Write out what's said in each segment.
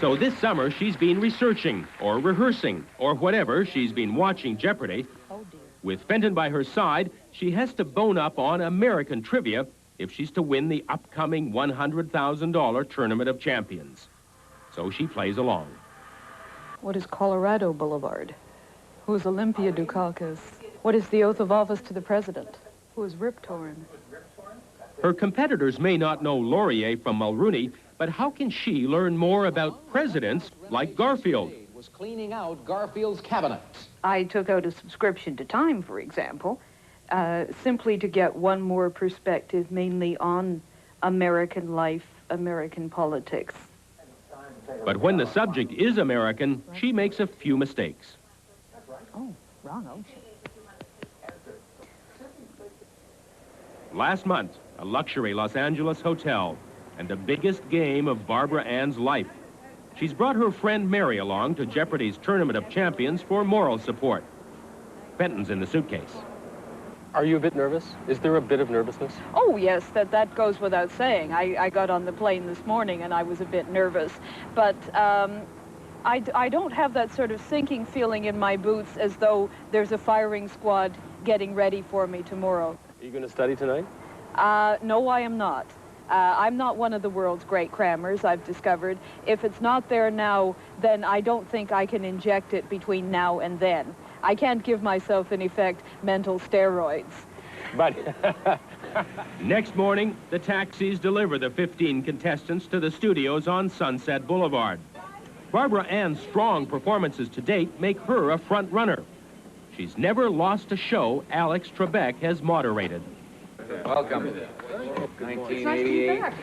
So this summer, she's been researching, or rehearsing, or whatever. She's been watching Jeopardy. Oh, dear. With Fenton by her side, she has to bone up on American trivia if she's to win the upcoming $100,000 Tournament of Champions. So she plays along. What is Colorado Boulevard? Who is Olympia Dukakis? What is the oath of office to the president? Who is Rip Torn? Her competitors may not know Laurier from Mulrooney, but how can she learn more about presidents like Garfield? Was cleaning out Garfield's cabinet. I took out a subscription to Time, for example, simply to get one more perspective, mainly on American life, American politics. But when the subject is American, she makes a few mistakes. Oh, wrong ocean. Last month, a luxury Los Angeles hotel, and the biggest game of Barbara Ann's life. She's brought her friend Mary along to Jeopardy's Tournament of Champions for moral support. Fenton's in the suitcase. Are you a bit nervous? Is there a bit of nervousness? Oh, yes, that goes without saying. I got on the plane this morning and I was a bit nervous. But I don't have that sort of sinking feeling in my boots as though there's a firing squad getting ready for me tomorrow. Are you going to study tonight? No, I am not. I'm not one of the world's great crammers, I've discovered. If it's not there now, then I don't think I can inject it between now and then. I can't give myself, in effect, mental steroids. But next morning, the taxis deliver the 15 contestants to the studios on Sunset Boulevard. Barbara Ann's strong performances to date make her a front runner. She's never lost a show Alex Trebek has moderated. Welcome. 1988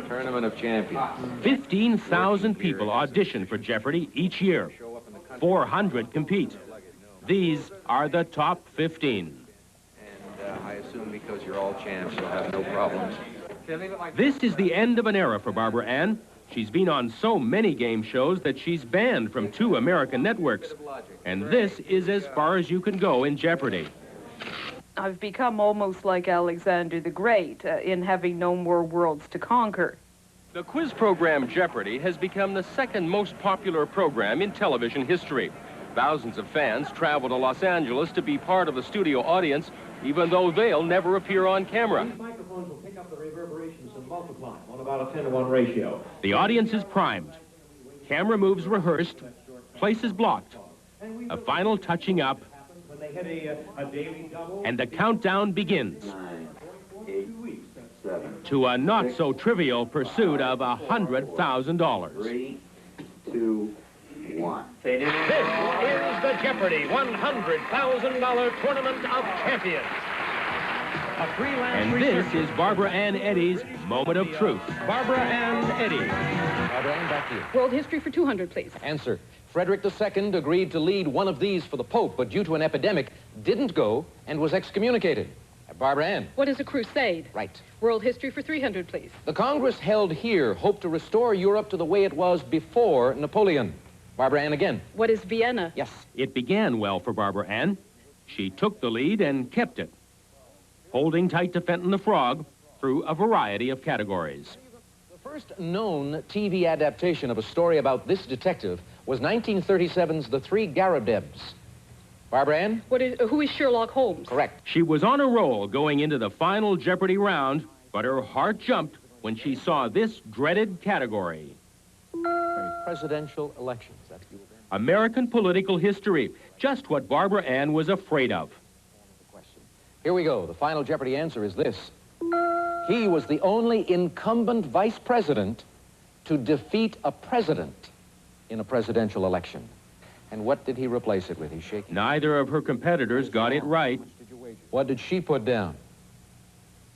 Tournament of Champions. 15,000 people audition for Jeopardy each year. 400 compete. These are the top 15. And I assume because you're all champs, you'll have no problems. This is the end of an era for Barbara Ann. She's been on so many game shows that she's banned from 2 American networks. And this is as far as you can go in Jeopardy. I've become almost like Alexander the Great in having no more worlds to conquer. The quiz program Jeopardy has become the second most popular program in television history. Thousands of fans travel to Los Angeles to be part of the studio audience, even though they'll never appear on camera. These microphones will pick up the reverberations and multiply on about a 10-to-1 ratio. The audience is primed. Camera moves rehearsed, places blocked. A final touching up, and the countdown begins. 9, 8, 7. To a not-so-trivial pursuit of $100,000. 3, 2, 1. This is the Jeopardy $100,000 Tournament of Champions. A freelance And this is Barbara Ann Eddy's Moment of Truth. Barbara Ann Eddy. Barbara Ann, back to you. World history for 200, please. Answer. Frederick II agreed to lead one of these for the Pope, but due to an epidemic, didn't go and was excommunicated. Barbara Ann. What is a crusade? Right. World history for 300, please. The Congress held here hoped to restore Europe to the way it was before Napoleon. Barbara Ann again. What is Vienna? Yes. It began well for Barbara Ann. She took the lead and kept it, holding tight to Fenton the Frog through a variety of categories. The first known TV adaptation of a story about this detective was 1937's The Three Garibdebs. Barbara Ann? Who is Sherlock Holmes? Correct. She was on a roll going into the final Jeopardy round, but her heart jumped when she saw this dreaded category. Presidential elections. That's you. American political history, just what Barbara Ann was afraid of. Here we go. The final Jeopardy answer is this. He was the only incumbent vice president to defeat a president in a presidential election. And what did he replace it with? He's shaking. Neither of her competitors got it right. What did she put down?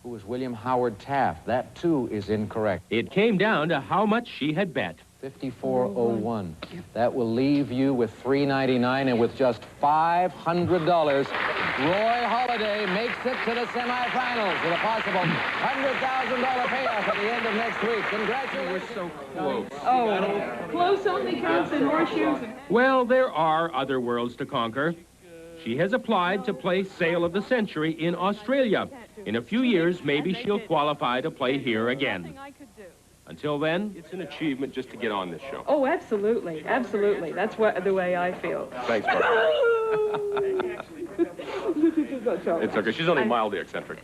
Who was William Howard Taft? That, too, is incorrect. It came down to how much she had bet. 5401. That will leave you with $399 and with just $500. Roy Halladay makes it to the semifinals with a possible $100,000 payoff at the end of next week. Congratulations. We're so close. Oh, close only counts in horseshoes. Well, there are other worlds to conquer. She has applied to play Sale of the Century in Australia. In a few years, maybe she'll qualify to play here again. Until then, It's an achievement just to get on this show. Oh, absolutely, absolutely. That's the way I feel. Thanks, Barbara. It's okay. She's only mildly eccentric.